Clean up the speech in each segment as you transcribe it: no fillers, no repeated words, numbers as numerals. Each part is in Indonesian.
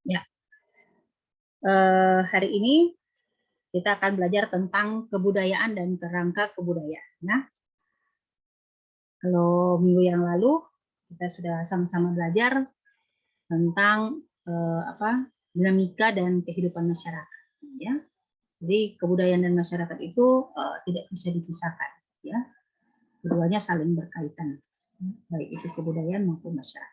Ya, hari ini kita akan belajar tentang kebudayaan dan kerangka kebudayaan. Nah, kalau minggu yang lalu kita sudah sama-sama belajar tentang dinamika dan kehidupan masyarakat. Ya, jadi kebudayaan dan masyarakat itu tidak bisa dipisahkan. Ya, keduanya saling berkaitan, baik itu kebudayaan maupun masyarakat.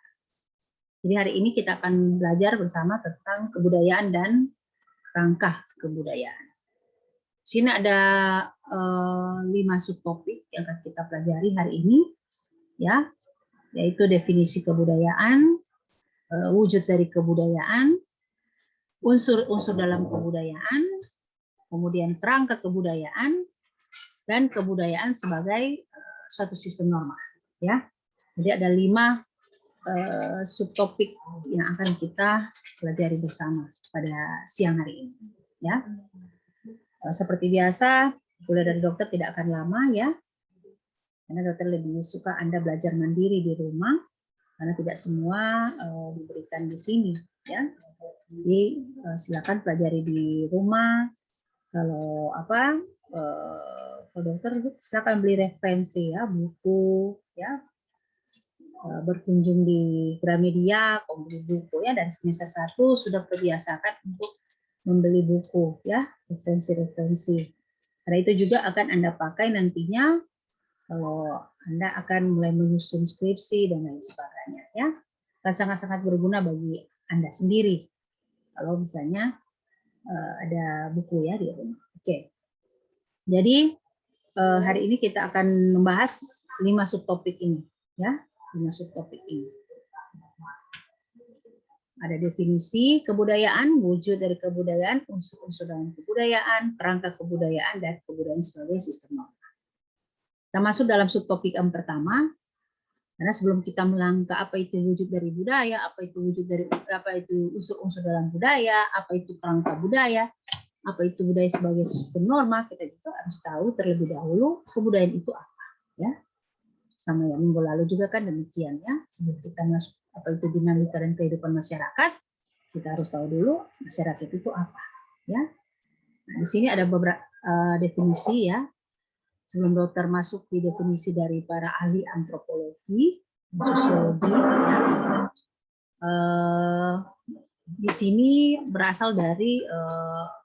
Jadi hari ini kita akan belajar bersama tentang kebudayaan dan kerangka kebudayaan. Di sini ada 5 subtopik yang akan kita pelajari hari ini, ya, yaitu definisi kebudayaan, wujud dari kebudayaan, unsur-unsur dalam kebudayaan, kemudian kerangka kebudayaan, dan kebudayaan sebagai suatu sistem norma. Ya, jadi ada 5 subtopik yang akan kita pelajari bersama pada siang hari ini. Ya. Seperti biasa, kuliah dari dokter tidak akan lama ya, karena dokter lebih suka Anda belajar mandiri di rumah, karena tidak semua diberikan di sini ya. Jadi silakan pelajari di rumah. Kalau kalau dokter silakan beli referensi ya, buku ya, berkunjung di Gramedia, membeli buku ya, dari semester 1 sudah terbiasakan untuk membeli buku ya, referensi-referensi. Karena itu juga akan Anda pakai nantinya kalau Anda akan mulai menyusun skripsi dan lain sebagainya ya. Akan sangat-sangat berguna bagi Anda sendiri kalau misalnya ada buku ya di rumah. Oke. Jadi hari ini kita akan membahas 5 subtopik ini ya, 5 subtopik ini. Ada definisi kebudayaan, wujud dari kebudayaan, unsur-unsur dalam kebudayaan, kerangka kebudayaan, dan kebudayaan sebagai sistem norma. Kita masuk dalam subtopik yang pertama, karena sebelum kita melangkah apa itu wujud dari budaya, apa itu unsur-unsur dalam budaya, apa itu kerangka budaya, apa itu budaya sebagai sistem norma, kita juga harus tahu terlebih dahulu kebudayaan itu apa. Ya, sama yang minggu lalu juga kan demikian ya. Sebelum kita masuk apa itu dinamika dan kehidupan masyarakat, kita harus tahu dulu masyarakat itu apa ya. Nah, di sini ada beberapa definisi ya. Sebelum dokter masuk di definisi dari para ahli antropologi, sosiologi ya. Di sini berasal dari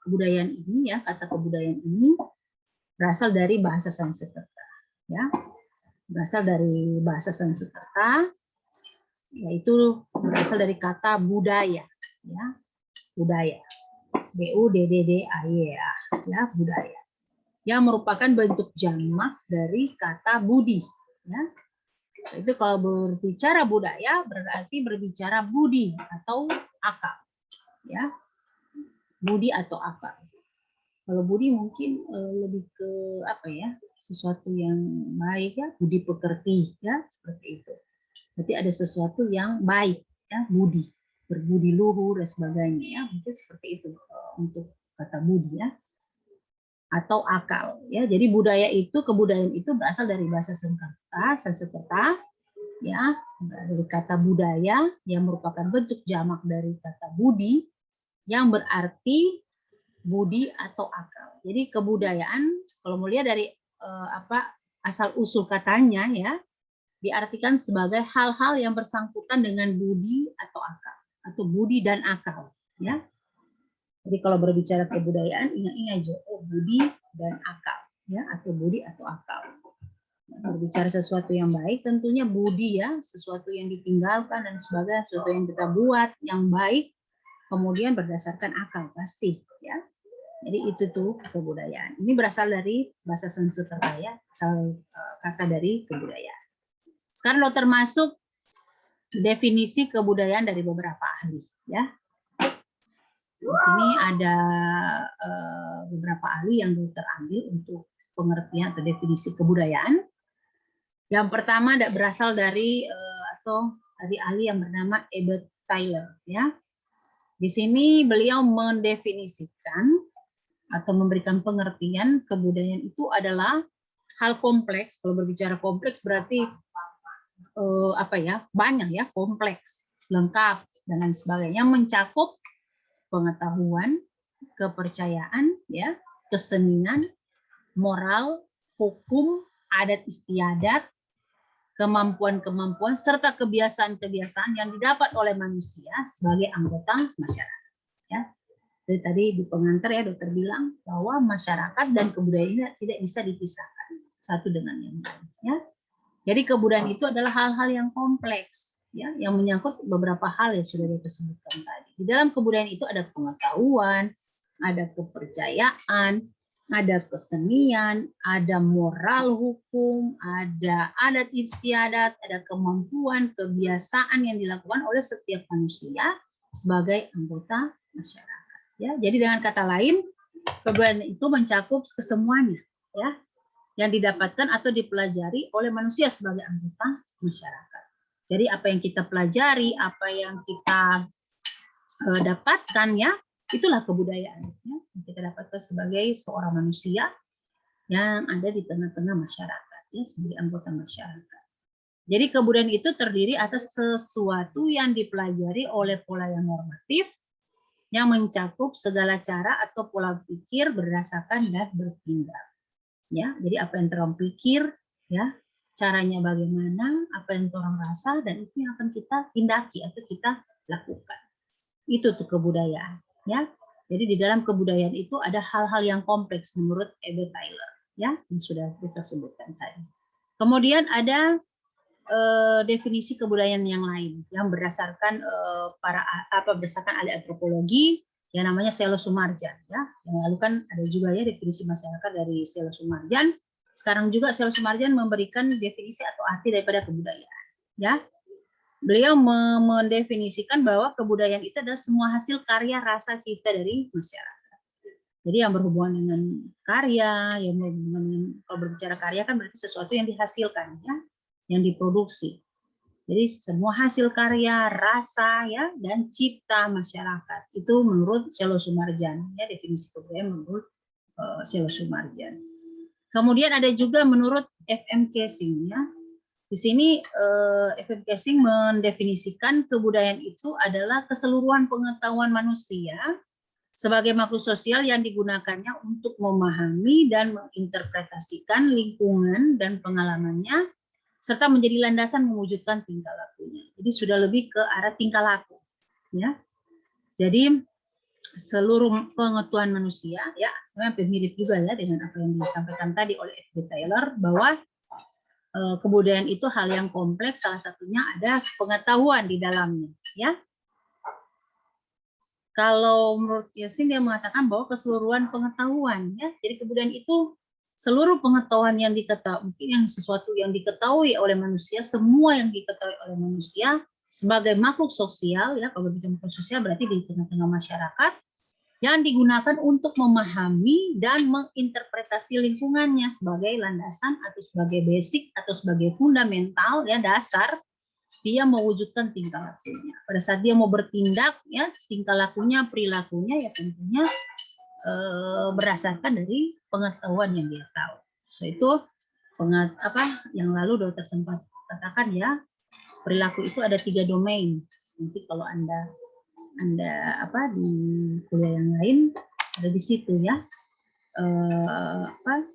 kebudayaan ini ya, kata kebudayaan ini berasal dari bahasa Sanskerta ya. Berasal dari bahasa Sanskerta, yaitu berasal dari kata budaya ya, budaya, B-U-D-D-D-A-Y ya, budaya, yang merupakan bentuk jamak dari kata budi ya. Itu kalau berbicara budaya berarti berbicara budi atau akal ya, budi atau akal. Kalau budi mungkin lebih ke apa ya, sesuatu yang baik ya, budi pekerti ya, seperti itu. Berarti ada sesuatu yang baik ya, budi, berbudi luhur dan sebagainya ya, mungkin seperti itu untuk kata budi ya, atau akal ya. Jadi budaya itu, kebudayaan itu berasal dari bahasa Sanskerta ya, dari kata budaya yang merupakan bentuk jamak dari kata budi yang berarti budi atau akal. Jadi kebudayaan kalau melihat dari asal usul katanya ya, diartikan sebagai hal-hal yang bersangkutan dengan budi atau akal, atau budi dan akal ya. Jadi kalau berbicara kebudayaan, ingat-ingat budi dan akal ya, atau budi atau akal. Berbicara sesuatu yang baik tentunya budi ya, sesuatu yang ditinggalkan dan sebagainya, sesuatu yang kita buat yang baik kemudian berdasarkan akal pasti ya. Jadi itu tuh kebudayaan. Ini berasal dari bahasa Sanskerta ya, asal kata dari kebudayaan. Sekarang dokter masuk definisi kebudayaan dari beberapa ahli ya. Di sini ada beberapa ahli yang dokter ambil untuk pengertian atau definisi kebudayaan. Yang pertama berasal dari dari ahli yang bernama Ebert Taylor ya. Di sini beliau mendefinisikan atau memberikan pengertian kebudayaan itu adalah hal kompleks. Kalau berbicara kompleks berarti banyak ya, kompleks, lengkap dan lain sebagainya, yang mencakup pengetahuan, kepercayaan, ya, kesenian, moral, hukum, adat istiadat, kemampuan-kemampuan, serta kebiasaan-kebiasaan yang didapat oleh manusia sebagai anggota masyarakat. Ya. Jadi tadi di pengantar ya dokter bilang bahwa masyarakat dan kebudayaan tidak bisa dipisahkan satu dengan yang lain. Ya. Jadi kebudayaan itu adalah hal-hal yang kompleks, ya, yang menyangkut beberapa hal yang sudah disebutkan tadi. Di dalam kebudayaan itu ada pengetahuan, ada kepercayaan, ada kesenian, ada moral hukum, ada adat istiadat, ada kemampuan, kebiasaan yang dilakukan oleh setiap manusia sebagai anggota masyarakat. Ya, jadi dengan kata lain, kebudayaan itu mencakup kesemuanya, ya, yang didapatkan atau dipelajari oleh manusia sebagai anggota masyarakat. Jadi apa yang kita pelajari, apa yang kita dapatkan, ya, itulah kebudayaan, ya, yang kita dapatkan sebagai seorang manusia yang ada di tengah-tengah masyarakat, ya, sebagai anggota masyarakat. Jadi kebudayaan itu terdiri atas sesuatu yang dipelajari oleh pola yang normatif, yang mencakup segala cara atau pola pikir berdasarkan dan bertindak. Ya, jadi apa yang orang pikir, ya, caranya bagaimana, apa yang orang rasa, dan itu yang akan kita tindaki atau kita lakukan. Itu tuh kebudayaan, ya. Jadi di dalam kebudayaan itu ada hal-hal yang kompleks menurut E.B. Taylor, ya, yang sudah kita sebutkan tadi. Kemudian ada definisi kebudayaan yang lain yang berdasarkan berdasarkan ahli antropologi yang namanya Selo Sumarjan, ya. Yang lalu kan ada juga ya definisi masyarakat dari Selo Sumarjan. Sekarang juga Selo Sumarjan memberikan definisi atau arti daripada kebudayaan, ya. Beliau mendefinisikan bahwa kebudayaan itu adalah semua hasil karya rasa cipta dari masyarakat. Jadi yang berhubungan dengan karya, yang berhubungan dengan, kalau berbicara karya kan berarti sesuatu yang dihasilkan, ya, yang diproduksi. Jadi semua hasil karya, rasa, ya, dan cipta masyarakat itu menurut Selo Sumarjan, ya, definisi kebudayaan menurut Selo Sumarjan. Kemudian ada juga menurut F.M. Casing, ya. Di sini F.M. Casing mendefinisikan kebudayaan itu adalah keseluruhan pengetahuan manusia sebagai makhluk sosial yang digunakannya untuk memahami dan menginterpretasikan lingkungan dan pengalamannya, serta menjadi landasan mewujudkan tingkah lakunya. Jadi sudah lebih ke arah tingkah laku, ya. Jadi seluruh pengetahuan manusia, ya, sebenarnya mirip juga ya dengan apa yang disampaikan tadi oleh F.B. Taylor bahwa kebudayaan itu hal yang kompleks. Salah satunya ada pengetahuan di dalamnya, ya. Kalau menurut Yasin dia mengatakan bahwa keseluruhan pengetahuan, ya. Jadi kebudayaan itu seluruh pengetahuan yang diketahui, mungkin yang sesuatu yang diketahui oleh manusia, semua yang diketahui oleh manusia sebagai makhluk sosial, ya, kalau berbicara makhluk sosial berarti di tengah-tengah masyarakat, yang digunakan untuk memahami dan menginterpretasi lingkungannya sebagai landasan atau sebagai basic atau sebagai fundamental, ya, dasar dia mewujudkan tingkah lakunya. Pada saat dia mau bertindak, ya, tingkah lakunya, perilakunya, ya, tentunya berdasarkan dari pengetahuan yang dia tahu. So itu yang lalu dokter sempat katakan, ya, perilaku itu ada 3 domain. Nanti kalau anda di kuliah yang lain ada di situ, ya.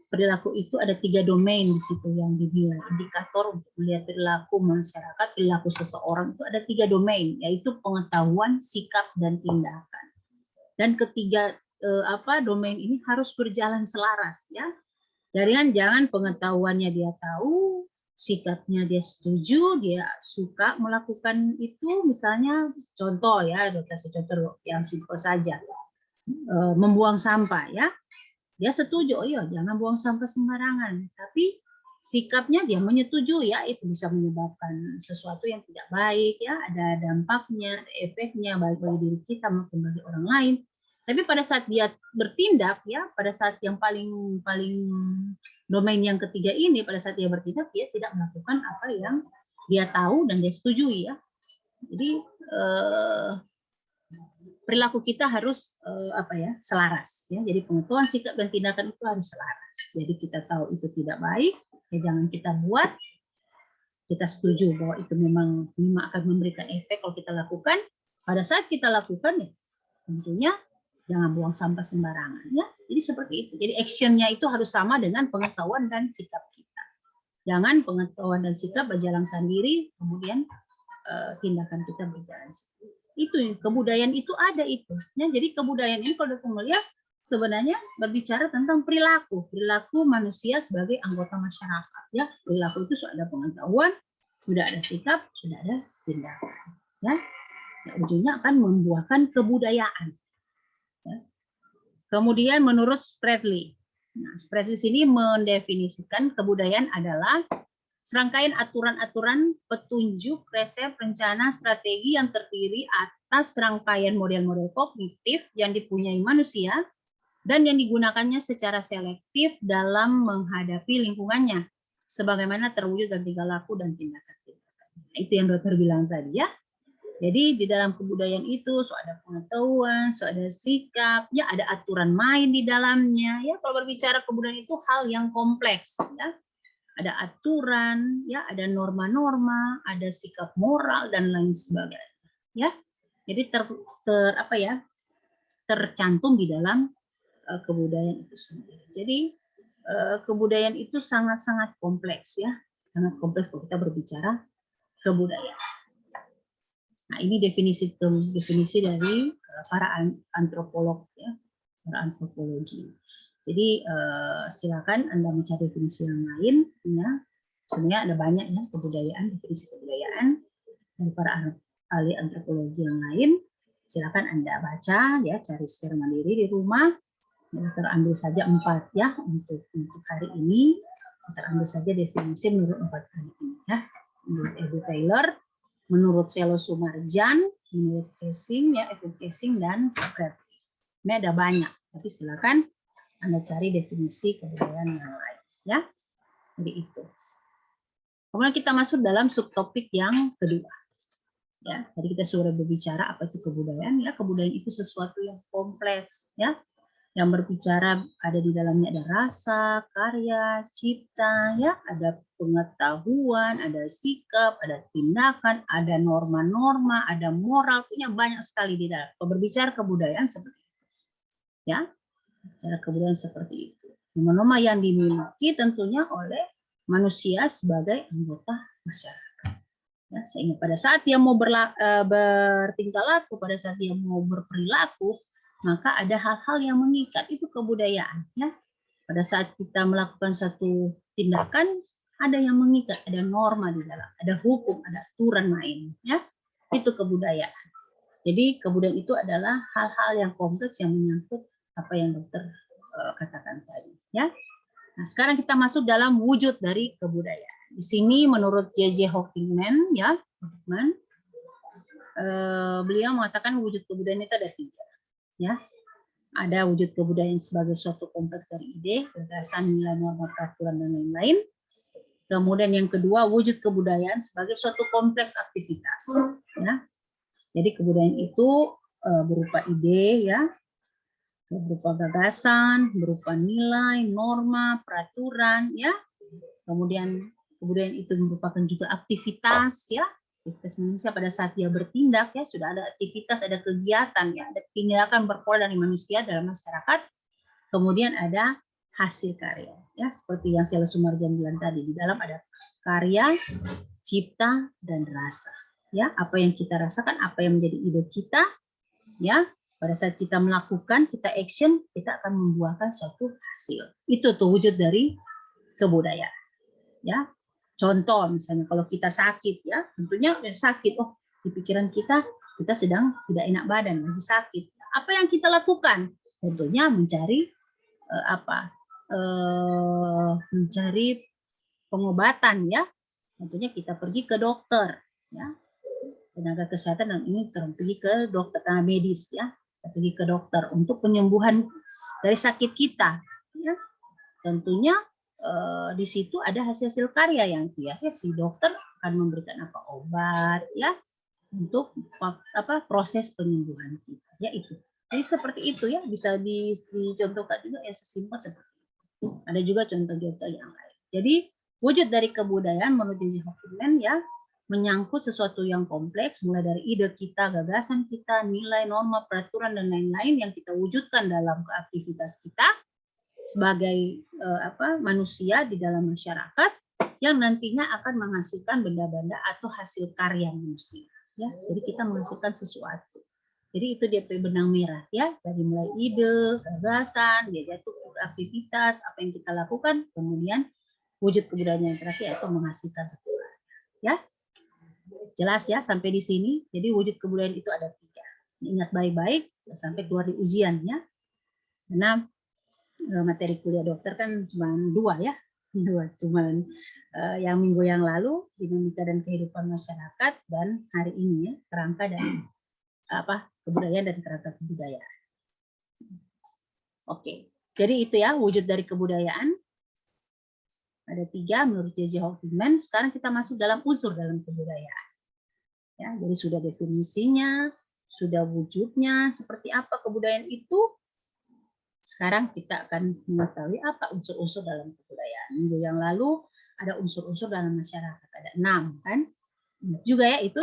Perilaku itu ada 3 domain di situ yang dinilai. Indikator untuk melihat perilaku masyarakat, perilaku seseorang itu ada 3 domain, yaitu pengetahuan, sikap, dan tindakan. Dan ketiga domain ini harus berjalan selaras, ya. Jangan pengetahuannya dia tahu, sikapnya dia setuju, dia suka melakukan itu, misalnya contoh, ya, kasih contoh yang simpel saja, membuang sampah, ya. Dia setuju, oh iya, jangan buang sampah sembarangan. Tapi sikapnya dia menyetujui, ya, itu bisa menyebabkan sesuatu yang tidak baik, ya, ada dampaknya, ada efeknya baik bagi diri kita maupun bagi orang lain. Tapi pada saat dia bertindak, ya, pada saat yang paling domain yang ketiga ini, pada saat dia bertindak, dia tidak melakukan apa yang dia tahu dan dia setujui, ya. Jadi perilaku kita harus selaras, ya. Jadi pengetahuan, sikap, dan tindakan itu harus selaras. Jadi kita tahu itu tidak baik, ya, jangan kita buat. Kita setuju bahwa itu memang akan memberikan efek kalau kita lakukan. Pada saat kita lakukan, ya, tentunya jangan buang sampah sembarangan ya. Jadi seperti itu. Jadi actionnya itu harus sama dengan pengetahuan dan sikap kita. Jangan pengetahuan dan sikap berjalan sendiri, kemudian tindakan kita berjalan sendiri. Itu kebudayaan itu ada itu. Ya, jadi kebudayaan ini kalau kita melihat sebenarnya berbicara tentang perilaku manusia sebagai anggota masyarakat. Ya, perilaku itu sudah ada pengetahuan, sudah ada sikap, sudah ada tindakan. Ya, ujungnya akan membuahkan kebudayaan. Ya. Kemudian menurut Spradley, nah, Spradley sini mendefinisikan kebudayaan adalah serangkaian aturan-aturan, petunjuk, resep, rencana, strategi yang terdiri atas serangkaian model-model kognitif yang dipunyai manusia dan yang digunakannya secara selektif dalam menghadapi lingkungannya, sebagaimana terwujud dalam tingkah laku dan tindakan-tindakan. Nah, itu yang dokter bilang tadi ya. Jadi di dalam kebudayaan itu ada pengetahuan, ada sikap, ya ada aturan main di dalamnya. Ya kalau berbicara kebudayaan itu hal yang kompleks, ya. Ada aturan, ya ada norma-norma, ada sikap moral dan lain sebagainya. Ya, jadi tercantum di dalam kebudayaan itu sendiri. Jadi kebudayaan itu sangat-sangat kompleks ya, sangat kompleks kalau kita berbicara kebudayaan. Nah, ini definisi dari para antropolog ya, para antropologi. Jadi silakan Anda mencari definisi yang lain ya. Sebenarnya ada banyak ya definisi kebudayaan dari para ahli antropologi yang lain. Silakan Anda baca ya, cari secara mandiri di rumah. Terambil saja 4 ya untuk hari ini. Terambil saja definisi menurut 4 hari ini ya. Menurut Edu Taylor, menurut Selo Sumarjan, menurut Casing ya, Evan Casing dan Spradley. Ini ada banyak, tapi silakan Anda cari definisi kebudayaan yang lain ya. Jadi itu. Kemudian kita masuk dalam subtopik yang kedua. Ya, tadi kita sudah berbicara apa itu kebudayaan ya. Kebudayaan itu sesuatu yang kompleks ya. Yang berbicara ada di dalamnya ada rasa, karya, cipta ya, ada pengetahuan, ada sikap, ada tindakan, ada norma-norma, ada moral, punya banyak sekali di dalam. Kalau berbicara kebudayaan seperti itu. Ya. Cara kebudayaan seperti itu. Norma-norma yang dimiliki tentunya oleh manusia sebagai anggota masyarakat. Ya, sehingga pada saat dia mau bertingkah laku, pada saat dia mau berperilaku, maka ada hal-hal yang mengikat, itu kebudayaan. Ya. Pada saat kita melakukan satu tindakan, ada yang mengikat, ada norma di dalam, ada hukum, ada aturan main. Ya. Itu kebudayaan. Jadi kebudayaan itu adalah hal-hal yang kompleks yang menyangkut apa yang dokter katakan tadi. Ya. Nah, sekarang kita masuk dalam wujud dari kebudayaan. Di sini menurut J.J. Hoffman, ya, beliau mengatakan wujud kebudayaan itu ada 3. Ya, ada wujud kebudayaan sebagai suatu kompleks dari ide, gagasan, nilai, norma, peraturan dan lain-lain. Kemudian yang kedua, wujud kebudayaan sebagai suatu kompleks aktivitas. Ya, jadi kebudayaan itu berupa ide, ya, berupa gagasan, berupa nilai, norma, peraturan, ya. Kemudian kebudayaan itu merupakan juga aktivitas, ya. Aktivitas manusia pada saat dia bertindak, ya, sudah ada aktivitas, ada kegiatan, ya, ada tindakan berpola dari manusia dalam masyarakat. Kemudian ada hasil karya, ya, seperti yang Selo Sumarjan bilang tadi, di dalam ada karya, cipta, dan rasa, ya. Apa yang kita rasakan, apa yang menjadi ide kita, ya. Pada saat kita melakukan, kita action, kita akan membuahkan suatu hasil. Itu tuh wujud dari kebudayaan. Ya, contoh misalnya kalau kita sakit, ya, tentunya sakit. Oh, di pikiran kita sedang tidak enak badan, lagi sakit. Apa yang kita lakukan? Tentunya mencari mencari pengobatan, ya. Tentunya kita pergi ke dokter, ya. Tenaga kesehatan dan ini pergi ke dokter, tenaga medis, ya. Kita pergi ke dokter untuk penyembuhan dari sakit kita, ya. Tentunya di situ ada hasil-hasil karya yang ya si dokter akan memberikan obat, ya, untuk proses penyembuhan kita, ya itu. Jadi seperti itu, ya, bisa dicontohkan juga yang sesimpel seperti itu. Ada juga contoh-contoh yang lain. Jadi wujud dari kebudayaan menurut J.J. Hoffman, ya, menyangkut sesuatu yang kompleks, mulai dari ide kita, gagasan kita, nilai, norma, peraturan, dan lain-lain yang kita wujudkan dalam aktivitas kita sebagai manusia di dalam masyarakat yang nantinya akan menghasilkan benda-benda atau hasil karya manusia. Ya, jadi kita menghasilkan sesuatu. Jadi itu dia benang merah ya, dari mulai ide, gagasan, dia jatuh ke aktivitas, apa yang kita lakukan, kemudian wujud kebudayaan yang terakhir yaitu menghasilkan sesuatu. Ya, jelas ya sampai di sini. Jadi wujud kebudayaan itu ada 3. Ingat baik-baik sampai keluar di ujian ya. Karena materi kuliah dokter kan cuma 2 ya, 2 cuma yang minggu yang lalu dinamika dan kehidupan masyarakat, dan hari ini ya kerangka dan kebudayaan dan kerangka kebudayaan. Oke, jadi itu ya wujud dari kebudayaan. Ada 3 menurut J.J. Hoffman. Sekarang kita masuk dalam unsur dalam kebudayaan. Ya, jadi sudah definisinya, sudah wujudnya, seperti apa kebudayaan itu. Sekarang kita akan mengetahui apa unsur-unsur dalam kebudayaan. Minggu yang lalu ada unsur-unsur dalam masyarakat, ada 6 kan. Juga ya itu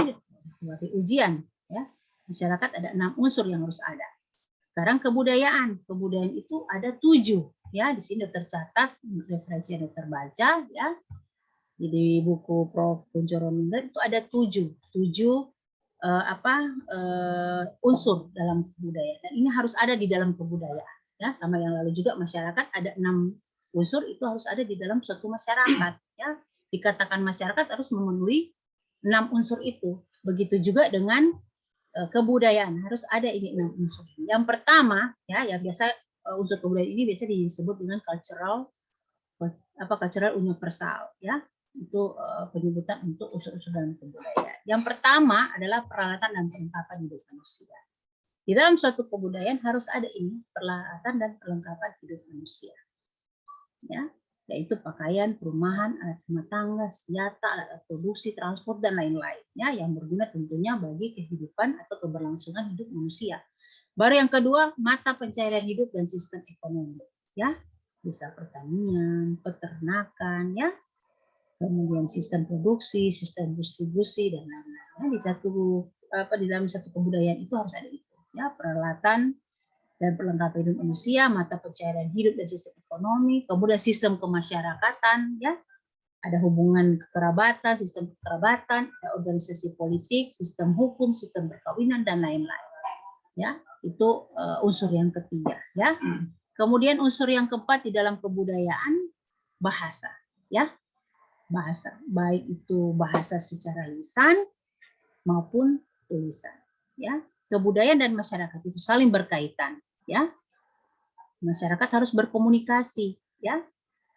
sebagai ujian ya. Masyarakat ada 6 unsur yang harus ada. Sekarang kebudayaan. Kebudayaan itu ada 7 ya. Di sini tercatat referensi yang terbaca ya. Di buku Prof. Kunchoro itu ada 7 unsur dalam kebudayaan. Dan ini harus ada di dalam kebudayaan. Ya, sama yang lalu juga masyarakat ada 6 unsur itu harus ada di dalam suatu masyarakat. Ya, dikatakan masyarakat harus memenuhi 6 unsur itu. Begitu juga dengan kebudayaan harus ada ini 6 unsur. Yang pertama ya, yang biasa unsur kebudayaan ini biasa disebut dengan cultural universal ya. Itu penyebutan untuk unsur-unsur dalam kebudayaan. Yang pertama adalah peralatan dan perlengkapan hidup manusia. Di dalam suatu kebudayaan harus ada ini peralatan dan perlengkapan hidup manusia. Ya, yaitu pakaian, perumahan, alat rumah tangga, senjata, alat produksi, transport dan lain-lain ya, yang berguna tentunya bagi kehidupan atau keberlangsungan hidup manusia. Baru yang kedua, mata pencaharian hidup dan sistem ekonomi ya. Bisa pertanian, peternakan ya. Kemudian sistem produksi, sistem distribusi dan lain-lain. Di dalam satu kebudayaan itu harus ada itu. Ya, peralatan dan perlengkapan hidup manusia, mata pencaharian hidup dan sistem ekonomi, kemudian sistem kemasyarakatan, ya, ada hubungan kekerabatan, sistem kekerabatan, ada organisasi politik, sistem hukum, sistem perkawinan dan lain-lain. Ya, itu unsur yang ketiga. Ya, kemudian unsur yang keempat di dalam kebudayaan bahasa. Ya, bahasa, baik itu bahasa secara lisan maupun tulisan. Ya. Kebudayaan dan masyarakat itu saling berkaitan, ya. Masyarakat harus berkomunikasi, ya.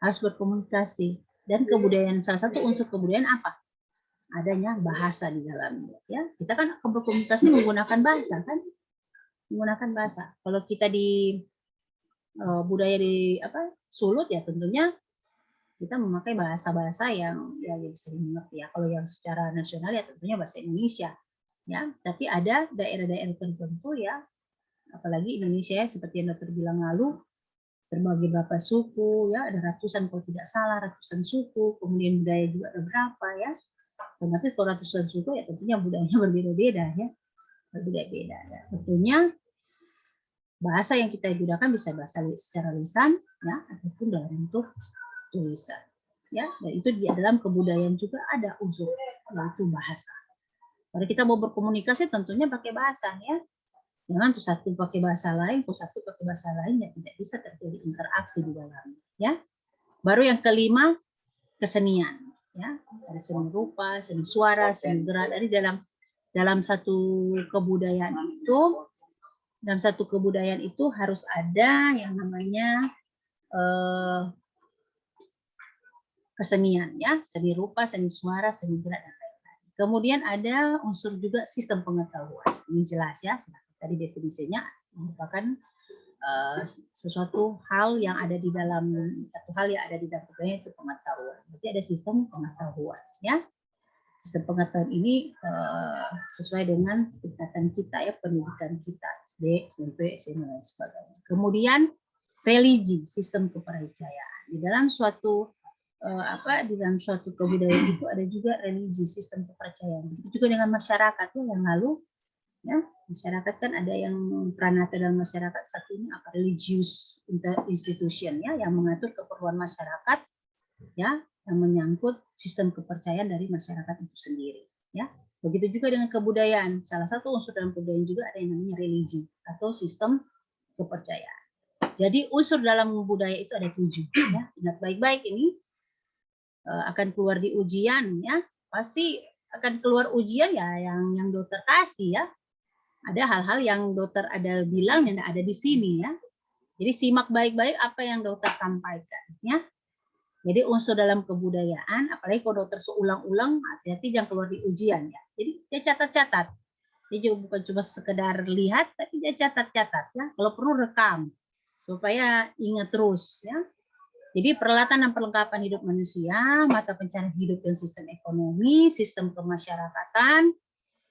Harus berkomunikasi. Dan kebudayaan, salah satu unsur kebudayaan apa? Adanya bahasa di dalamnya, ya. Kita kan berkomunikasi menggunakan bahasa, kan? Menggunakan bahasa. Kalau kita di budaya di Sulut ya tentunya kita memakai bahasa-bahasa yang bisa dimengerti ya. Kalau yang secara nasional ya tentunya bahasa Indonesia. Ya, tapi ada daerah-daerah tertentu ya, apalagi Indonesia ya, seperti yang dokter bilang lalu, terbagi berapa suku ya, ada ratusan kalau tidak salah, ratusan suku, kemudian budaya juga ada berapa ya. Otomatis kalau ratusan suku ya tentunya budayanya berbeda-beda ya, berbeda-beda. Ya. Tentunya bahasa yang kita gunakan bisa bahasa secara lisan ya, ataupun dalam bentuk tulisan. Ya, dan itu di dalam kebudayaan juga ada unsur yaitu bahasa. Kalau kita mau berkomunikasi tentunya pakai bahasa ya. Jangan tuh satu pakai bahasa lain, tuh satu pakai bahasa lain, ya tidak bisa terjadi interaksi di dalamnya ya. Baru yang kelima, kesenian ya. Ada seni rupa, seni suara, seni gerak. Dari dalam satu kebudayaan itu harus ada yang namanya kesenian ya, seni rupa, seni suara, seni gerak dan lain-lain. Kemudian ada unsur juga sistem pengetahuan. Ini jelas ya, tadi definisinya merupakan sesuatu hal yang ada di dalam kebudayaan itu pengetahuan. Berarti ada sistem pengetahuan ya. Sistem pengetahuan ini sesuai dengan tingkatan kita ya, pendidikan kita SD, SMP, SMA dan sebagainya. Kemudian religi, sistem kepercayaan. Di dalam suatu di dalam suatu kebudayaan itu ada juga religi, sistem kepercayaan. Begitu juga dengan masyarakat yang lalu, ya masyarakat kan ada yang pranata dalam masyarakat, satunya apa, religious institution, ya, yang mengatur keperluan masyarakat, ya, yang menyangkut sistem kepercayaan dari masyarakat itu sendiri, ya. Begitu juga dengan kebudayaan, salah satu unsur dalam kebudayaan juga ada yang namanya religi atau sistem kepercayaan. Jadi unsur dalam budaya itu ada 7, ya. Ingat baik-baik, ini akan keluar di ujian, ya. Pasti akan keluar ujian ya yang dokter kasih, ya. Ada hal-hal yang dokter ada bilang yang ada di sini, ya. Jadi simak baik-baik apa yang dokter sampaikan, ya. Jadi unsur dalam kebudayaan, apalagi kalau dokter seulang-ulang, hati-hati jangan keluar di ujian, ya. Jadi dia catat-catat. Dia juga bukan cuma sekedar lihat, tapi dia catat-catat, ya. Kalau perlu rekam supaya ingat terus, ya. Jadi peralatan dan perlengkapan hidup manusia, mata pencarian hidup dan sistem ekonomi, sistem kemasyarakatan,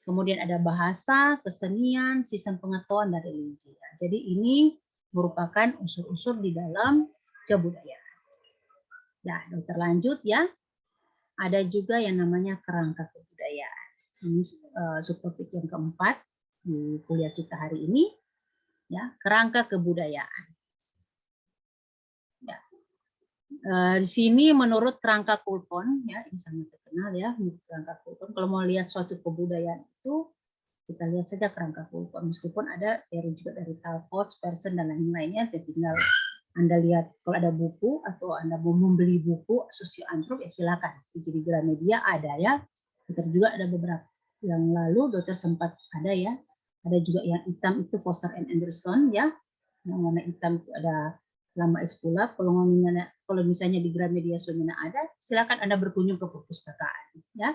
kemudian ada bahasa, kesenian, sistem pengetahuan, dan religi. Jadi ini merupakan unsur-unsur di dalam kebudayaan. Nah, dokter lanjut, ya. Ada juga yang namanya kerangka kebudayaan. Ini subtopik yang keempat di kuliah kita hari ini, ya, kerangka kebudayaan. Ya. Di sini menurut kerangka Kulpon, ya, ini sangat terkenal, ya, kerangka Kulpon. Kalau mau lihat suatu kebudayaan itu, kita lihat saja kerangka Kulpon. Meskipun ada teori juga dari Talcott, Persson, dan lain-lainnya, tinggal Anda lihat kalau ada buku atau Anda mau membeli buku sosioantrop, ya silakan. Di Gramedia ada, ya. Dokter juga ada beberapa yang lalu dokter sempat ada, ya. Ada juga yang hitam itu Foster and Anderson, ya. Yang warna hitam itu ada Lama Expula. Kalau misalnya di Gramedia Sumina ada, silakan Anda berkunjung ke perpustakaan, ya.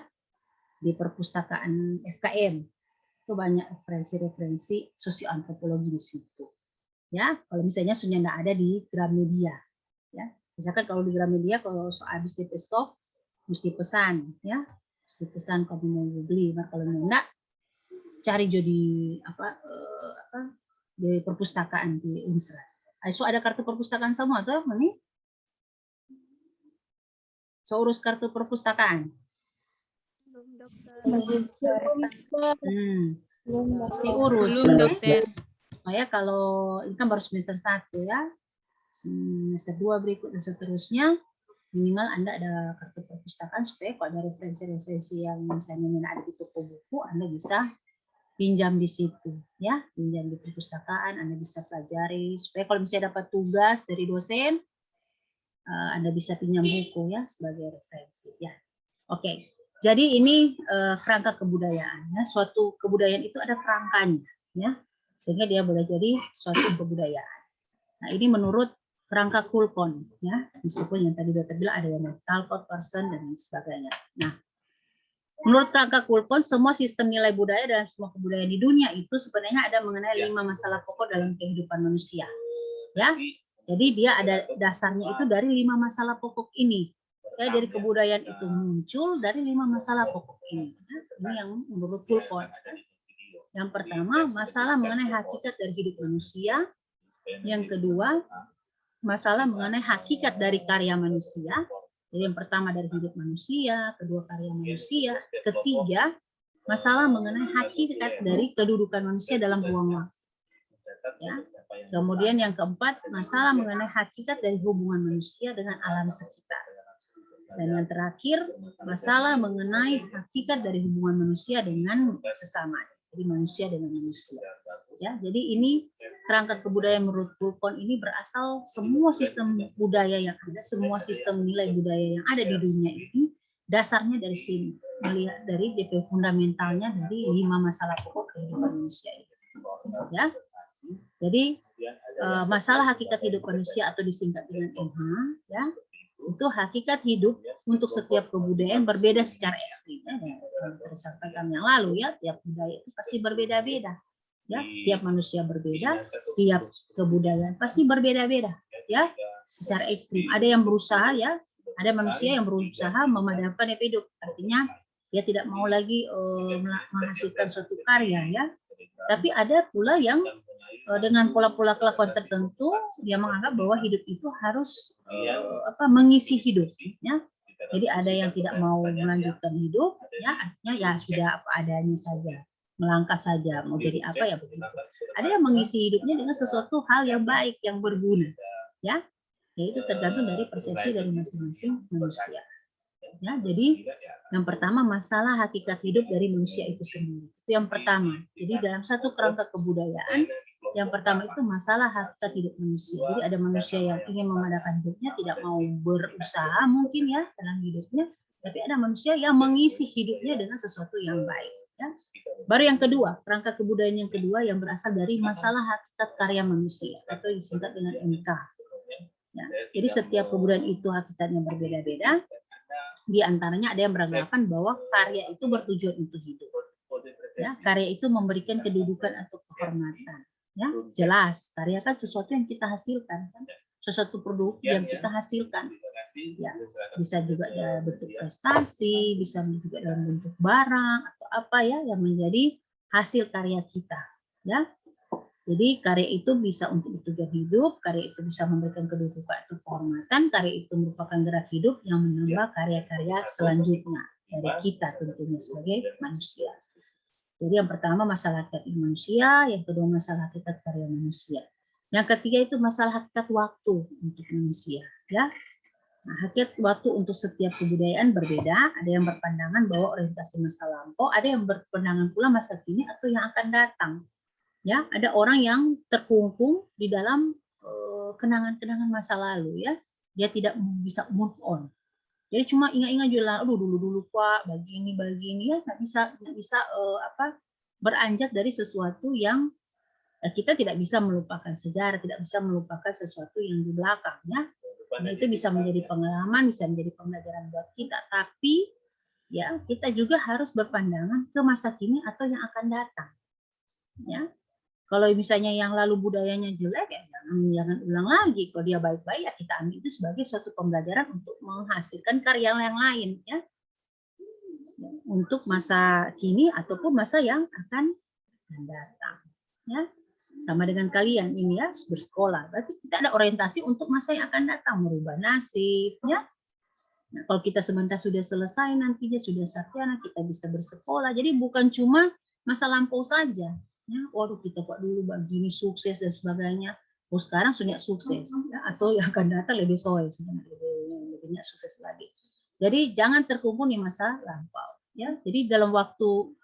Di perpustakaan FKM itu banyak referensi-referensi sosioantropologi di situ. Ya, kalau misalnya sudah tidak ada di Gramedia, ya. Misalkan kalau di Gramedia, kalau habis di stok, mesti pesan, ya, mesti pesan kalau mau beli. Nah, kalau enggak, cari jadi di perpustakaan di Unsra. So ada kartu perpustakaan semua tuh, Mami? So urus kartu perpustakaan. Diurus. Belum, dokter. Ya, kalau ini kan baru semester 1, ya. Semester 2 berikut dan seterusnya, minimal Anda ada kartu perpustakaan supaya kalau ada referensi-referensi yang misalnya ada di toko buku, Anda bisa pinjam di situ, ya. Pinjam di perpustakaan, Anda bisa pelajari supaya kalau misalnya dapat tugas dari dosen, Anda bisa pinjam buku, ya, sebagai referensi, ya. Oke. Jadi ini kerangka kebudayaan, ya. Suatu kebudayaan itu ada kerangkanya, ya. Sehingga dia boleh jadi suatu kebudayaan. Nah, ini menurut kerangka Kulpon, ya, meskipun yang tadi dokter bilang ada yang Talcott, Persson, dan sebagainya. Nah, menurut kerangka Kulpon, semua sistem nilai budaya dan semua kebudayaan di dunia itu sebenarnya ada mengenai 5 masalah pokok dalam kehidupan manusia, ya. Jadi dia ada dasarnya itu dari 5 masalah pokok ini. Ya, dari kebudayaan itu muncul dari 5 masalah pokok ini. Ya, ini yang menurut Kulpon. Yang pertama, masalah mengenai hakikat dari hidup manusia. Yang kedua, masalah mengenai hakikat dari karya manusia. Jadi yang pertama dari hidup manusia, kedua karya manusia, ketiga, masalah mengenai hakikat dari kedudukan manusia dalam ruang waktu. Ya. Kemudian yang keempat, masalah mengenai hakikat dari hubungan manusia dengan alam sekitar. Dan yang terakhir, masalah mengenai hakikat dari hubungan manusia dengan sesama. Jadi manusia dengan manusia. Ya, jadi ini kerangka kebudayaan menurut Kulpon ini berasal semua sistem budaya yang ada, semua sistem nilai budaya yang ada di dunia ini dasarnya dari sini, melihat dari DP fundamentalnya dari 5 masalah pokok kehidupan manusia itu. Ya, jadi masalah hakikat hidup manusia atau disingkat dengan MH, ya, itu hakikat hidup untuk setiap kebudayaan berbeda secara ekstrim. Tersampaikan yang lalu, ya, tiap budaya itu pasti berbeda-beda. Ya, tiap manusia berbeda, tiap kebudayaan pasti berbeda-beda, ya, secara ekstrim. Ada yang berusaha, ya, ada manusia yang berusaha memadamkan hidup, artinya dia tidak mau lagi menghasilkan suatu karya, ya. Tapi ada pula yang dengan pola-pola kelakuan tertentu, dia menganggap bahwa hidup itu harus mengisi hidup, ya. Jadi ada yang tidak mau melanjutkan hidup, ya, artinya ya sudah apa adanya saja, melangkah saja, mau jadi apa ya begitu. Ada yang mengisi hidupnya dengan sesuatu hal yang baik, yang berguna, ya. Yaitu tergantung dari persepsi dari masing-masing manusia. Ya, jadi yang pertama masalah hakikat hidup dari manusia itu sendiri. Itu yang pertama. Jadi dalam satu kerangka kebudayaan, yang pertama itu masalah hakikat hidup manusia. Jadi ada manusia yang ingin memadakan hidupnya, tidak mau berusaha mungkin ya dalam hidupnya, tapi ada manusia yang mengisi hidupnya dengan sesuatu yang baik. Ya. Baru yang kedua, kerangka kebudayaan yang kedua yang berasal dari masalah hakikat karya manusia atau disingkat dengan MK. Ya. Jadi setiap kebudayaan itu hakikatnya berbeda-beda. Di antaranya ada yang beranggapan bahwa karya itu bertujuan untuk hidup. Ya, karya itu memberikan kedudukan atau kehormatan. Ya, jelas, karya kan sesuatu yang kita hasilkan, kan? Sesuatu produk yang kita hasilkan. Ya, bisa juga dalam bentuk prestasi, bisa juga dalam bentuk barang atau apa ya yang menjadi hasil karya kita. Ya. Jadi karya itu bisa untuk tujuan hidup, karya itu bisa memberikan kedudukan atau kehormatan, karya itu merupakan gerak hidup yang menambah karya-karya selanjutnya dari kita tentunya sebagai manusia. Jadi yang pertama masalah hakikat manusia, yang kedua masalah hakikat karya manusia. Yang ketiga itu masalah hakikat waktu untuk manusia. Ya, nah, hakikat waktu untuk setiap kebudayaan berbeda. Ada yang berpandangan bahwa orientasi masa lampau, ada yang berpandangan pula masa kini atau yang akan datang. Ya, ada orang yang terkungkung di dalam kenangan-kenangan masa lalu, ya. Dia tidak bisa move on. Jadi cuma ingat-ingat juga, dulu Pak, begini ya, nggak bisa beranjak dari sesuatu yang kita tidak bisa melupakan sejarah, tidak bisa melupakan sesuatu yang di belakang, ya. Nah, itu bisa menjadi pengalaman, bisa menjadi pembelajaran buat kita, tapi ya kita juga harus berpandangan ke masa kini atau yang akan datang, ya. Kalau misalnya yang lalu budayanya jelek, ya jangan ulang lagi. Kalau dia baik-baik, ya kita ambil itu sebagai suatu pembelajaran untuk menghasilkan karya yang lain, ya, untuk masa kini ataupun masa yang akan datang. Ya, sama dengan kalian ini ya bersekolah. Berarti kita ada orientasi untuk masa yang akan datang, merubah nasib, ya. Nah, kalau kita sebentar sudah selesai, nantinya sudah sarjana, kita bisa bersekolah. Jadi bukan cuma masa lampau saja. Ya, waduh kita kok dulu begini sukses dan sebagainya. Oh sekarang sudah sukses, ya, atau yang akan datang lebih soal, lebih banyak sukses lagi. Jadi jangan terkungkung di masa lampau. Ya, jadi dalam waktu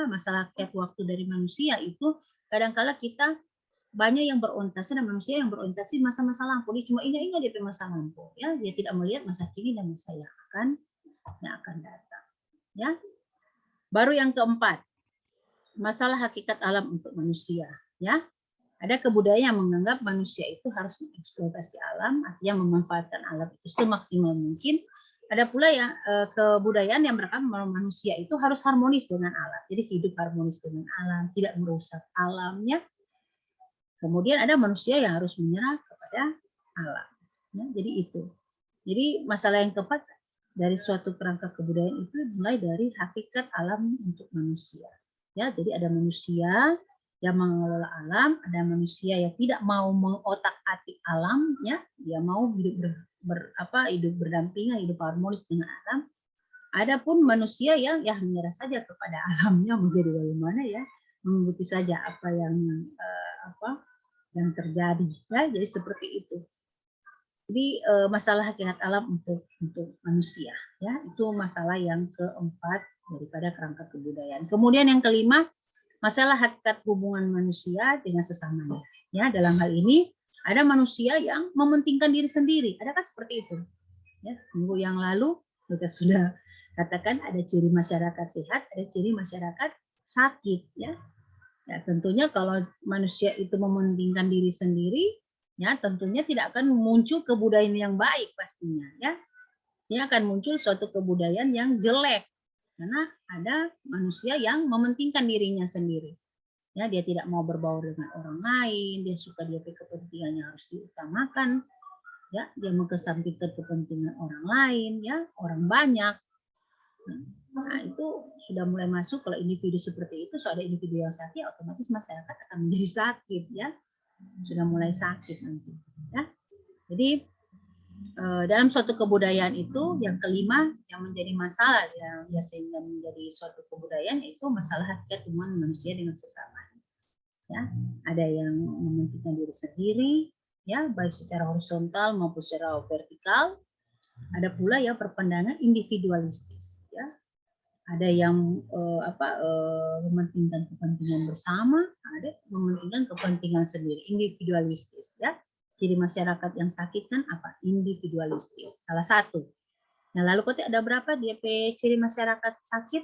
masalah waktu dari manusia itu kadang-kala kita banyak yang berorientasi dan manusia yang berorientasi masa-masa lampau. Dia cuma ingat-ingat di masa lampau. Ya, dia tidak melihat masa kini dan masa yang akan datang. Ya, baru yang keempat. Masalah hakikat alam untuk manusia, ya. Ada kebudayaan yang menganggap manusia itu harus mengeksploitasi alam, artinya memanfaatkan alam itu semaksimal mungkin. Ada pula yang kebudayaan yang beranggapan bahwa manusia itu harus harmonis dengan alam. Jadi hidup harmonis dengan alam, tidak merusak alamnya. Kemudian ada manusia yang harus menyerah kepada alam. Ya, jadi itu. Jadi masalah yang keempat dari suatu kerangka kebudayaan itu mulai dari hakikat alam untuk manusia. Ya, jadi ada manusia yang mengelola alam, ada manusia yang tidak mau mengotak-atik alam, ya, dia mau hidup hidup berdampingan, hidup harmonis dengan alam. Adapun manusia yang menyerah saja kepada alamnya, menjadi bagaimana ya, mengikuti saja apa yang terjadi, ya, jadi seperti itu. Jadi masalah hakikat alam untuk manusia, ya, itu masalah yang keempat daripada kerangka kebudayaan. Kemudian yang kelima, masalah hakikat hubungan manusia dengan sesamanya. Ya, dalam hal ini ada manusia yang mementingkan diri sendiri. Ada kan seperti itu. Ya, minggu yang lalu kita sudah katakan ada ciri masyarakat sehat, ada ciri masyarakat sakit. Ya, tentunya kalau manusia itu mementingkan diri sendiri, ya tentunya tidak akan muncul kebudayaan yang baik pastinya. Ya, ini akan muncul suatu kebudayaan yang jelek. Karena ada manusia yang mementingkan dirinya sendiri. Ya, dia tidak mau berbaur dengan orang lain, dia suka dia kepentingannya harus diutamakan. Ya, dia mengesampingkan kepentingan orang lain, ya, orang banyak. Nah, itu sudah mulai masuk. Kalau individu seperti itu, so ada individu yang sakit, otomatis masyarakat akan menjadi sakit, ya. Sudah mulai sakit nanti, ya. Jadi dalam suatu kebudayaan itu yang kelima yang menjadi masalah ya sehingga menjadi suatu kebudayaan itu masalah hakikat hubungan manusia dengan sesama. Ya, ada yang mementingkan diri sendiri, ya baik secara horizontal maupun secara vertikal. Ada pula ya perpandangan individualistis, ya. Ada yang mementingkan kepentingan bersama, ada mementingkan kepentingan sendiri, individualistis, ya. Ciri masyarakat yang sakit kan apa? Individualistis, salah satu. Nah, lalu Kote ada berapa DP ciri masyarakat sakit?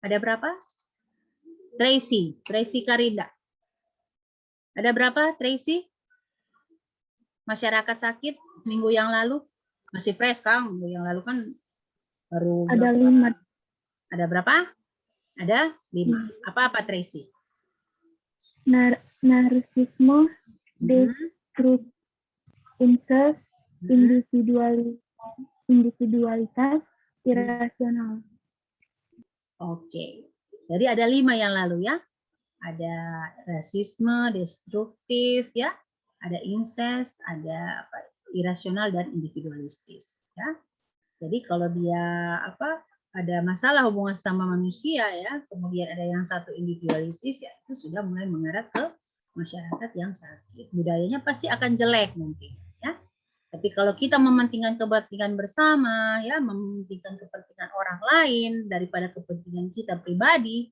Ada berapa? Tracy Karinda. Ada berapa, Tracy? Masyarakat sakit minggu yang lalu? Masih fresh, Kang. Minggu yang lalu kan baru ada 5. Ada berapa? Ada 5. Apa Tracy? Narsisme, destruktif, incest, individualitas, irasional. Oke. Jadi ada 5 yang lalu, ya. Ada rasisme, destruktif, ya. Ada incest, ada irasional dan individualistis, ya. Jadi kalau dia ada masalah hubungan sama manusia, ya, kemudian ada yang satu individualistis, ya itu sudah mulai mengarah ke masyarakat yang sakit. Budayanya pasti akan jelek nanti, ya. Tapi kalau kita mementingkan kepentingan bersama, ya, mementingkan kepentingan orang lain daripada kepentingan kita pribadi,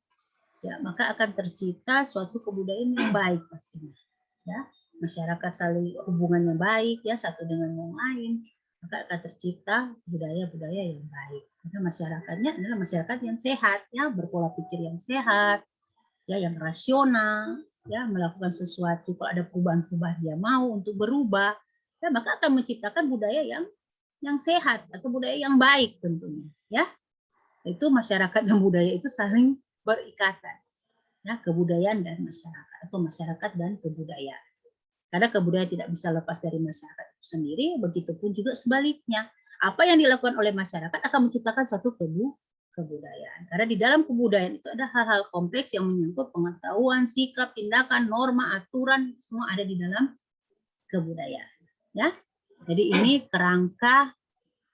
ya, maka akan tercipta suatu kebudayaan yang baik pastinya, ya. Masyarakat saling hubungannya baik, ya, satu dengan yang lain, maka akan tercipta budaya-budaya yang baik. Karena masyarakatnya adalah masyarakat yang sehat, ya, berpola pikir yang sehat, ya, yang rasional, ya, melakukan sesuatu kalau ada perubahan-perubahan dia mau untuk berubah, ya, maka akan menciptakan budaya yang sehat atau budaya yang baik tentunya, ya. Itu masyarakat dan budaya itu saling berikatan, ya, kebudayaan dan masyarakat atau masyarakat dan kebudayaan. Karena kebudayaan tidak bisa lepas dari masyarakat itu sendiri, begitupun juga sebaliknya. Apa yang dilakukan oleh masyarakat akan menciptakan suatu kebudayaan. Karena di dalam kebudayaan itu ada hal-hal kompleks yang menyangkut pengetahuan, sikap, tindakan, norma, aturan, semua ada di dalam kebudayaan. Ya, jadi ini kerangka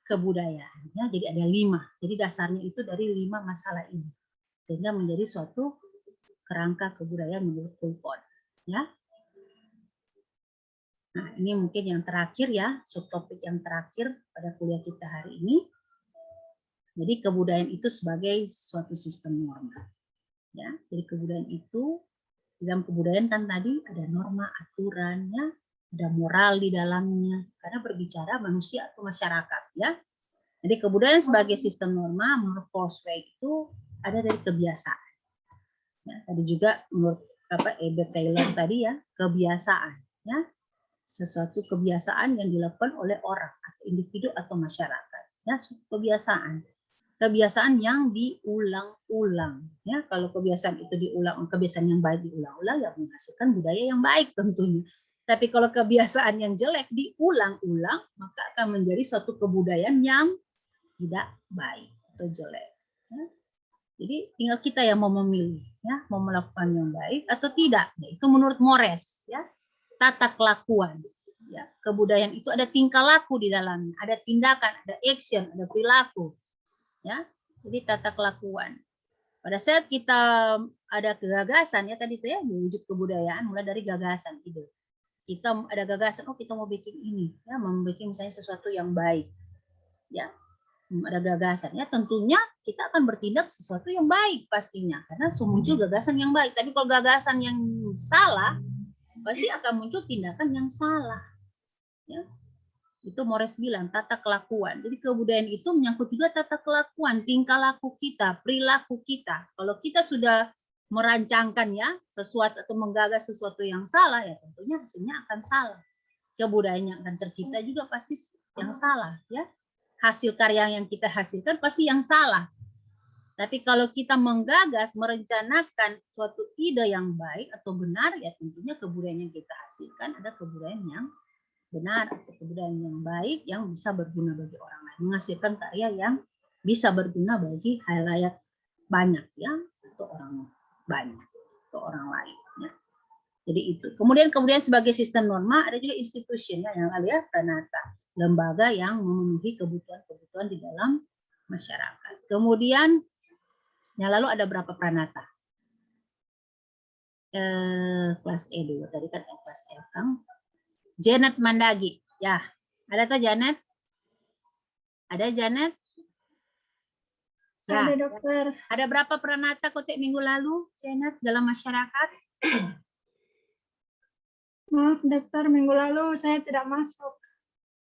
kebudayaan. Ya, jadi ada 5. Jadi dasarnya itu dari 5 masalah ini, sehingga menjadi suatu kerangka kebudayaan menurut Kulpon. Ya. Nah, ini mungkin yang terakhir, ya, subtopik yang terakhir pada kuliah kita hari ini. Jadi kebudayaan itu sebagai suatu sistem norma. Ya, jadi kebudayaan itu, dalam kebudayaan kan tadi ada norma, aturannya, ada moral di dalamnya. Karena berbicara manusia atau masyarakat, ya. Jadi kebudayaan sebagai sistem norma menurut Volkswagen itu ada dari kebiasaan. Ya, tadi juga menurut Ebert Taylor tadi, ya, kebiasaan, ya. Sesuatu kebiasaan yang dilakukan oleh orang atau individu atau masyarakat, ya, kebiasaan yang diulang-ulang, ya. Kalau kebiasaan itu diulang, kebiasaan yang baik diulang-ulang, ya menghasilkan budaya yang baik tentunya. Tapi kalau kebiasaan yang jelek diulang-ulang, maka akan menjadi suatu kebudayaan yang tidak baik atau jelek, ya. Jadi tinggal kita yang mau memilih, ya, mau melakukan yang baik atau tidak, ya, itu menurut Mores, ya. Tata kelakuan, ya. Kebudayaan itu ada tingkah laku di dalamnya, ada tindakan, ada action, ada perilaku, ya. Jadi tata kelakuan. Pada saat kita ada gagasan, ya, tadi itu, ya, wujud kebudayaan mulai dari gagasan, ide. Kita ada gagasan, oh kita mau bikin ini, ya, mau bikin misalnya sesuatu yang baik, ya. Ada gagasan, ya, tentunya kita akan bertindak sesuatu yang baik pastinya, karena muncul gagasan yang baik. Tapi kalau gagasan yang salah, pasti akan muncul tindakan yang salah, ya. Itu Mores bilang tata kelakuan. Jadi kebudayaan itu menyangkut juga tata kelakuan, tingkah laku kita, perilaku kita. Kalau kita sudah merancangkan, ya, sesuatu atau menggagas sesuatu yang salah, ya tentunya hasilnya akan salah. Kebudayaan yang akan tercipta juga pasti yang salah, ya. Hasil karya yang kita hasilkan pasti yang salah. Tapi kalau kita menggagas, merencanakan suatu ide yang baik atau benar, ya tentunya kebudayaan yang kita hasilkan ada kebudayaan yang benar atau kebudayaan yang baik yang bisa berguna bagi orang lain, menghasilkan karya yang bisa berguna bagi halayak banyak ya, atau orang banyak atau orang lain ya. Jadi itu. Kemudian sebagai sistem norma ada juga institusi ya, yang ada pranata, lembaga yang memenuhi kebutuhan-kebutuhan di dalam masyarakat. Kemudian yang lalu ada berapa pranata? Kelas E dulu tadi kan kelas E Kang. Janet Mandagi ya, ada tuh Janet? Ada Janet? Ya. Ada dokter. Ada berapa pranata kotek minggu lalu Janet dalam masyarakat? Maaf dokter, minggu lalu saya tidak masuk.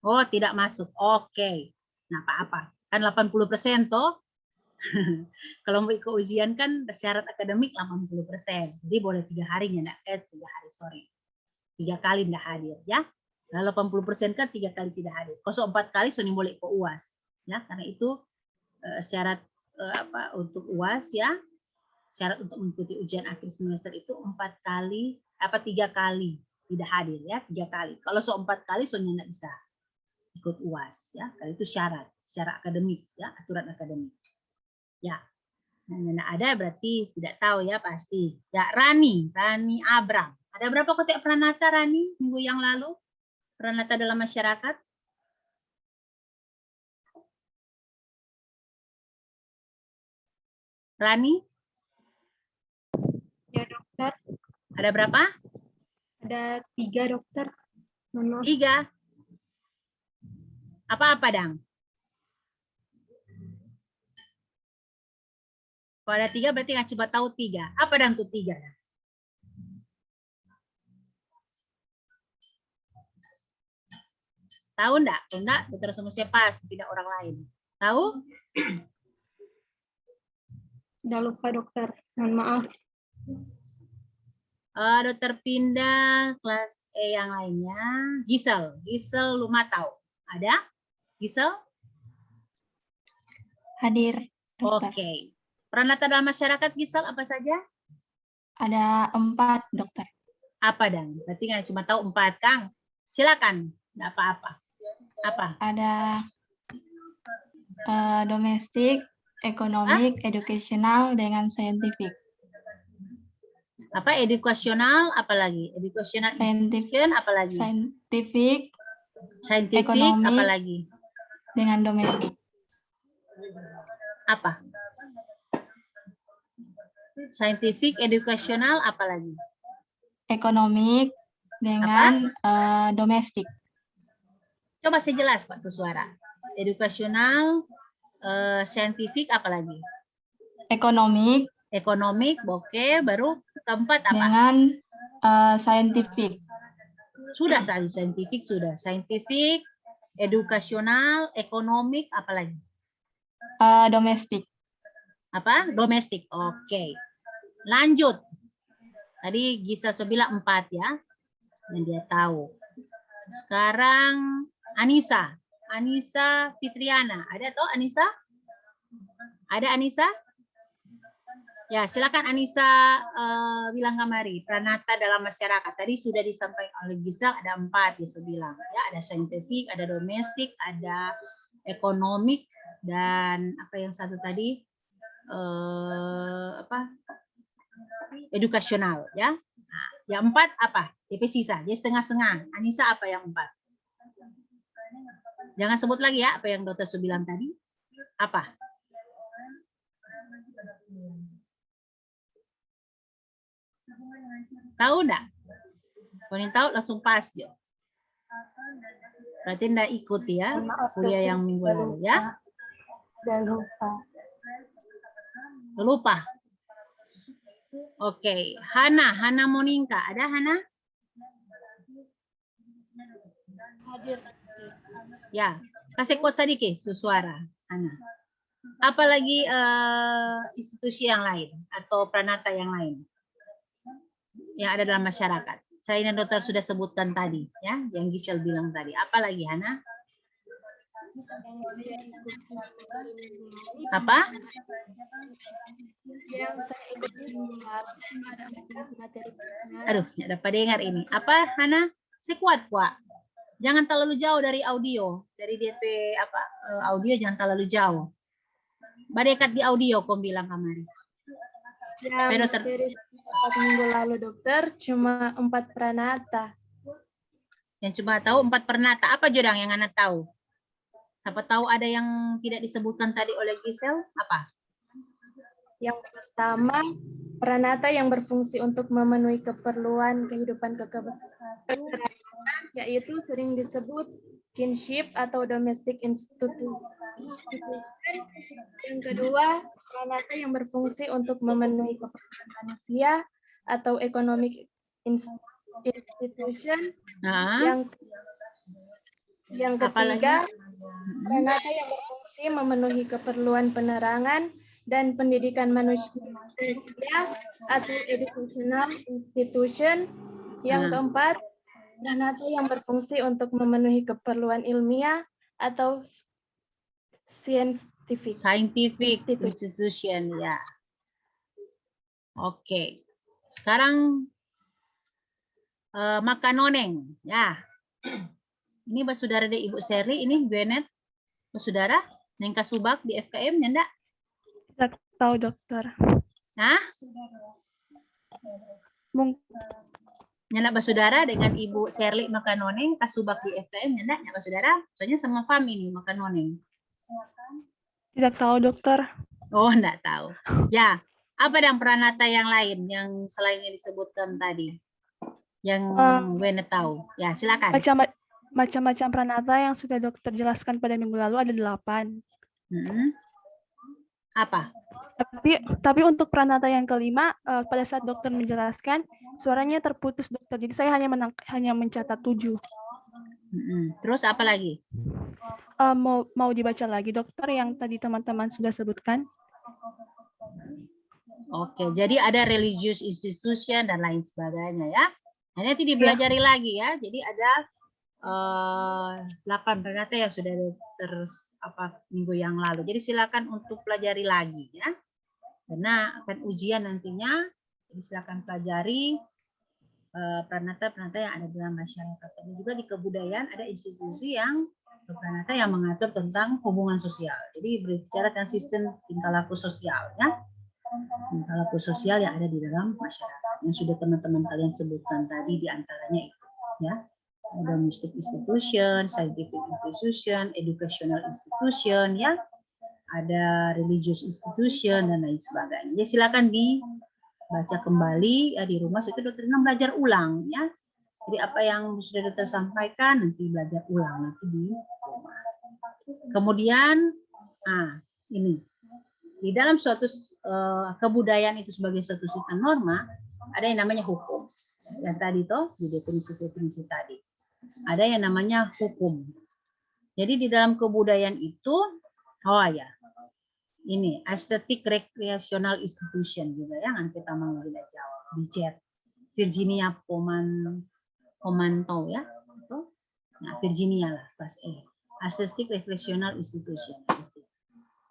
Oh, tidak masuk. Oke. Nah, apa-apa. Kan 80% toh. Kalau mau ikut ujian kan syarat akademik 80%. Jadi boleh 3 hari nggak 3 hari sorry. 3 kali nggak hadir ya. Nah, 80% kan 3 kali tidak hadir. Kalau 4 kali Sony boleh ikut UAS ya, karena itu syarat untuk UAS ya. Syarat untuk mengikuti ujian akhir semester itu 3 kali tidak hadir ya, 3 kali. Kalau 4 kali Sony nggak bisa ikut UAS ya, karena itu syarat akademik ya, aturan akademik. Ya, nah, ada berarti tidak tahu ya pasti. Ya, Rani Abram. Ada berapa kotak pranata Rani minggu yang lalu? Pranata dalam masyarakat? Rani? Ya dokter. Ada berapa? Ada 3 dokter. 3. Apa-apa Dang? Kalau ada 3 berarti nggak coba tahu 3. Apa Dang tuh 3? Tahu enggak? Tahu enggak? Dokter Semusnya pas, tidak orang lain. Tahu? Sudah lupa dokter. Mohon maaf. Dokter pindah kelas E yang lainnya. Gisel Lumatau. Ada? Gisel? Hadir. Oke. Pranata dalam masyarakat Gisel apa saja? Ada 4 dokter. Apa Dang? Berarti nggak cuma tahu 4 Kang. Silakan. Nggak apa-apa. Apa? Ada domestik, ekonomik, educational, dengan scientific. Apa edukasional apalagi? Educational institution apalagi? Scientific, Scientific ekonomik, apalagi? dengan domestik. Apa? Scientific, edukasional apalagi? Ekonomik dengan domestik. Coba sejelas Pak tuh suara. Edukasional, scientific apalagi? Ekonomik, oke. Baru keempat apa? Dengan scientific. Sudah scientific sudah. Scientific, edukasional, ekonomik apalagi? Domestik. Apa? Domestik. Oke. Lanjut. Tadi Gisel bilang 4 ya. Yang dia tahu. Sekarang Anissa Fitriana. Ada toh Anissa? Ada Anissa? Ya, silakan Anissa bilang kamari. Pranata dalam masyarakat. Tadi sudah disampaikan oleh Gisel ada 4 dia bilang. Ya, ada scientific, ada domestik, ada ekonomik, dan apa yang satu tadi? Edukasional ya. Nah, yang 4 apa? DP sisa. Jadi setengah-setengah. Anissa apa yang 4? Jangan sebut lagi ya apa yang Dokter Su bilang tadi. Apa? Tahu enggak? Kalau yang tahu langsung pas Jo. Berarti enggak ikut ya kuliah yang minggu lalu ya? Sudah lupa. Lupa. Oke, Hana Monika. Ada Hana? Hadir. Ya, kasih quote sedikit suara Hana. Apalagi institusi yang lain atau pranata yang lain yang ada dalam masyarakat. Saya dan Dokter sudah sebutkan tadi, ya, yang Gisel bilang tadi. Apalagi Hana? Apa? Yang saya ikut materi. Aduh, nggak dapat dengar ini. Apa Hana? Sekuat Pak. Jangan terlalu jauh dari audio, dari DP audio jangan terlalu jauh. Badekat di audio kau bilang kemarin. Yang dari 4 minggu lalu dokter cuma 4 pranata. Yang cuma tahu 4 pranata. Apa Jodang yang Anak tahu? Siapa tahu ada yang tidak disebutkan tadi oleh Giselle? Apa? Yang pertama, pranata yang berfungsi untuk memenuhi keperluan kehidupan kekerabatan, yaitu sering disebut kinship atau domestic institution. Yang kedua, pranata yang berfungsi untuk memenuhi keperluan manusia atau economic institution. Yang ketiga, pranata yang berfungsi memenuhi keperluan penerangan dan pendidikan manusia atau educational institution. Yang keempat, pranata yang berfungsi untuk memenuhi keperluan ilmiah atau scientific institution, ya. Oke. Sekarang makanoneng, ya. Ini basudara dari Ibu Seri, ini Gwenet, basudara, neng kasubak di FKM, ya enggak? Tidak tahu dokter. Hah? Nyenak basudara dengan Ibu Serli makanoneng, kasubak di FKM, ya enggak? Ya basudara, soalnya sama Fami nih makanoneng. Tidak tahu dokter. Oh, enggak tahu. Ya, apa dan pranata yang lain yang selain yang disebutkan tadi? Yang Gwenet tahu. Ya, silakan. Macam-macam pranata yang sudah dokter jelaskan pada minggu lalu ada 8. Apa? Tapi untuk pranata yang kelima, pada saat dokter menjelaskan, suaranya terputus dokter. Jadi saya hanya mencatat 7. Terus apa lagi? Mau dibaca lagi dokter yang tadi teman-teman sudah sebutkan? Oke, jadi ada religious institution dan lain sebagainya ya. Nanti dipelajari lagi ya. Jadi ada 8 pranata yang sudah minggu yang lalu. Jadi silakan untuk pelajari lagi ya. Karena akan ujian nantinya. Jadi silakan pelajari pranata-pranata yang ada dalam masyarakat. Dan juga di kebudayaan ada institusi yang pranata yang mengatur tentang hubungan sosial. Jadi berbicara tentang sistem tingkah laku sosial ya. Tingkah laku sosial yang ada di dalam masyarakat. Yang sudah teman-teman kalian sebutkan tadi diantaranya itu ya. Domestic institution, scientific institution, educational institution, ya, ada religious institution dan lain sebagainya. Jadi silakan dibaca kembali ya, di rumah. Itu dokter belajar ulang, ya. Jadi apa yang sudah dokter sampaikan nanti belajar ulang nanti di rumah. Kemudian, ini di dalam suatu kebudayaan itu sebagai suatu sistem norma ada yang namanya hukum. Yang tadi toh di definisi tadi. Ada yang namanya hukum. Jadi di dalam kebudayaan itu, ini aesthetic recreational institution juga ya, yang kita mau jawab di chat. Virginia Pomanto ya, itu. Nah, Virginia lah pas aesthetic recreational institution.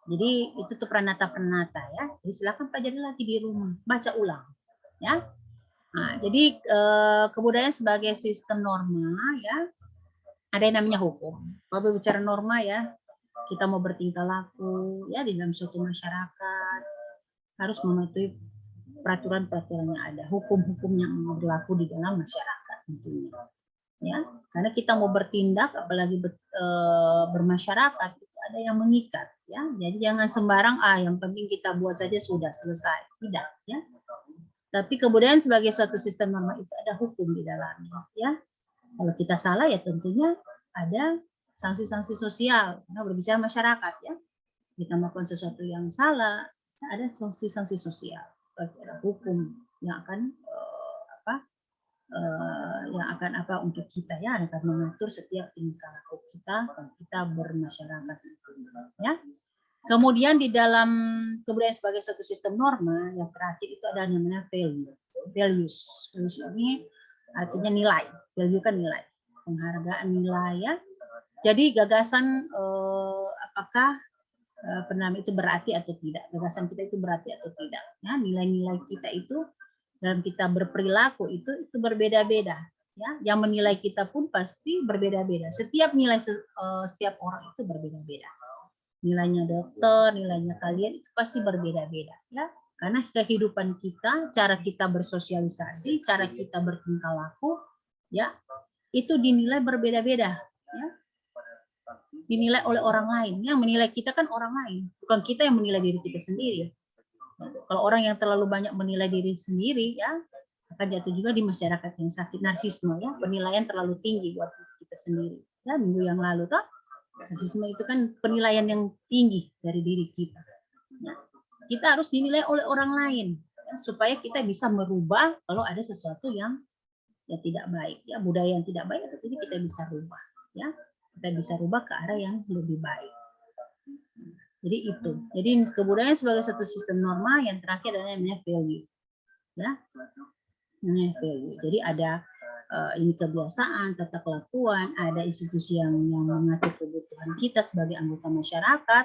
Jadi itu tuh pranata-pranata ya. Jadi silakan pelajari lagi di rumah, baca ulang ya. Nah, jadi kebudayaan sebagai sistem norma ya, ada yang namanya hukum. Kalau bicara norma ya, kita mau bertingkah laku ya di dalam suatu masyarakat harus mematuhi peraturan-peraturan yang ada, hukum-hukum yang berlaku di dalam masyarakat tentunya. Ya, karena kita mau bertindak, apalagi bermasyarakat itu ada yang mengikat ya. Jadi jangan sembarang yang penting kita buat saja sudah selesai, tidak ya. Tapi kebudayaan sebagai suatu sistem norma itu ada hukum di dalamnya, ya. Kalau kita salah ya tentunya ada sanksi-sanksi sosial. Karena berbicara masyarakat, ya. Kita melakukan sesuatu yang salah, ada sanksi-sanksi sosial. Ada hukum yang akan untuk kita ya, akan mengatur setiap tingkah laku kita kalau kita bermasyarakat itu, ya. Kemudian di dalam kebudayaan sebagai suatu sistem norma, yang terakhir itu ada namanya value. Values. Values ini artinya nilai. Value kan nilai. Penghargaan nilai ya. Jadi gagasan apakah penampilan itu berarti atau tidak. Gagasan kita itu berarti atau tidak. Ya, nilai-nilai kita itu dalam kita berperilaku itu berbeda-beda. Ya, yang menilai kita pun pasti berbeda-beda. Setiap nilai setiap orang itu berbeda-beda. nilainya dokter, nilainya kalian itu pasti berbeda-beda ya. Karena kehidupan kita, cara kita bersosialisasi, cara kita bertingkah laku, ya itu dinilai berbeda-beda, ya. Dinilai oleh orang lain. Yang menilai kita kan orang lain, bukan kita yang menilai diri kita sendiri. Kalau orang yang terlalu banyak menilai diri sendiri, ya akan jatuh juga di masyarakat yang sakit narsisme, ya penilaian terlalu tinggi buat kita sendiri. Ya minggu yang lalu, toh narsisme itu kan penilaian yang tinggi dari diri kita. Ya, kita harus dinilai oleh orang lain ya, supaya kita bisa merubah kalau ada sesuatu yang tidak baik, ya budaya yang tidak baik, atau ini kita bisa rubah, ya kita bisa rubah ke arah yang lebih baik. Jadi itu, jadi kebudayaan sebagai satu sistem norma. Yang terakhir adalah namanya value, ya namanya value. Jadi ada ini kebiasaan, tata kelakuan, ada institusi yang mengatur kebutuhan kita sebagai anggota masyarakat,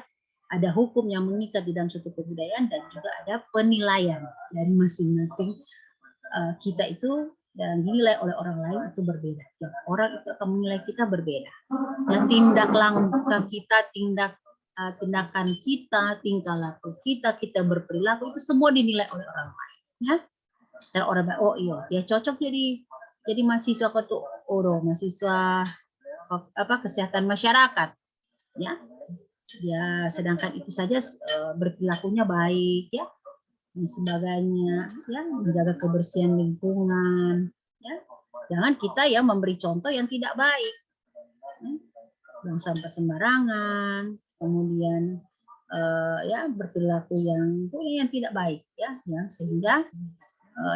ada hukum yang mengikat di dalam suatu kebudayaan, dan juga ada penilaian dari masing-masing kita itu, dan dinilai oleh orang lain itu berbeda. Ya, orang itu akan menilai kita berbeda. Dan tindak langkah kita, tindakan kita, tingkah laku kita, kita berperilaku itu semua dinilai oleh orang lain. Ya, dan orang bilang, oh iya, dia cocok jadi mahasiswa mahasiswa kesehatan masyarakat, ya. Ya, sedangkan itu saja berperilakunya baik, ya, dan sebagainya, ya, menjaga kebersihan lingkungan, ya. Jangan kita ya memberi contoh yang tidak baik, buang sampah sembarangan, kemudian ya berperilaku yang tidak baik, ya, sehingga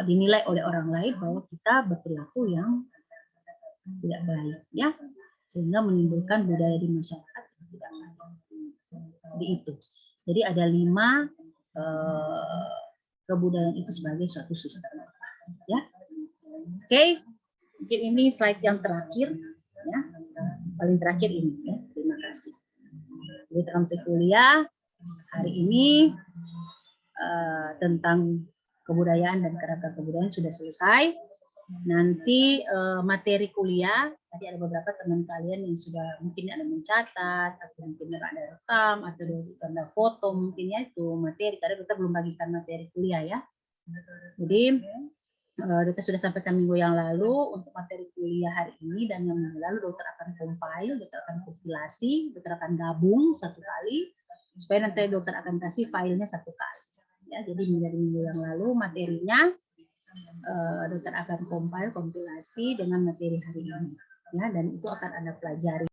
dinilai oleh orang lain bahwa kita berperilaku yang tidak baik, ya, sehingga menimbulkan budaya di masyarakat yang tidak baik. Jadi itu. Jadi ada 5 kebudayaan itu sebagai suatu sistem, ya. Oke, mungkin ini slide yang terakhir, ya, paling terakhir ini, ya. Terima kasih. Jadi dalam kuliah hari ini tentang kebudayaan dan kerangka kebudayaan sudah selesai. Nanti materi kuliah, tadi ada beberapa teman kalian yang sudah mungkin ada mencatat, atau mungkin ada rekam, atau ada foto, mungkin ya itu materi, karena kita belum bagikan materi kuliah, ya. Jadi dokter sudah sampaikan minggu yang lalu untuk materi kuliah hari ini, dan yang minggu lalu dokter akan compile, dokter akan kompilasi, dokter akan gabung satu kali, supaya nanti dokter akan kasih filenya satu kali. Ya, jadi dari minggu yang lalu materinya dokter akan compile, kompilasi dengan materi hari ini, ya, dan itu akan Anda pelajari.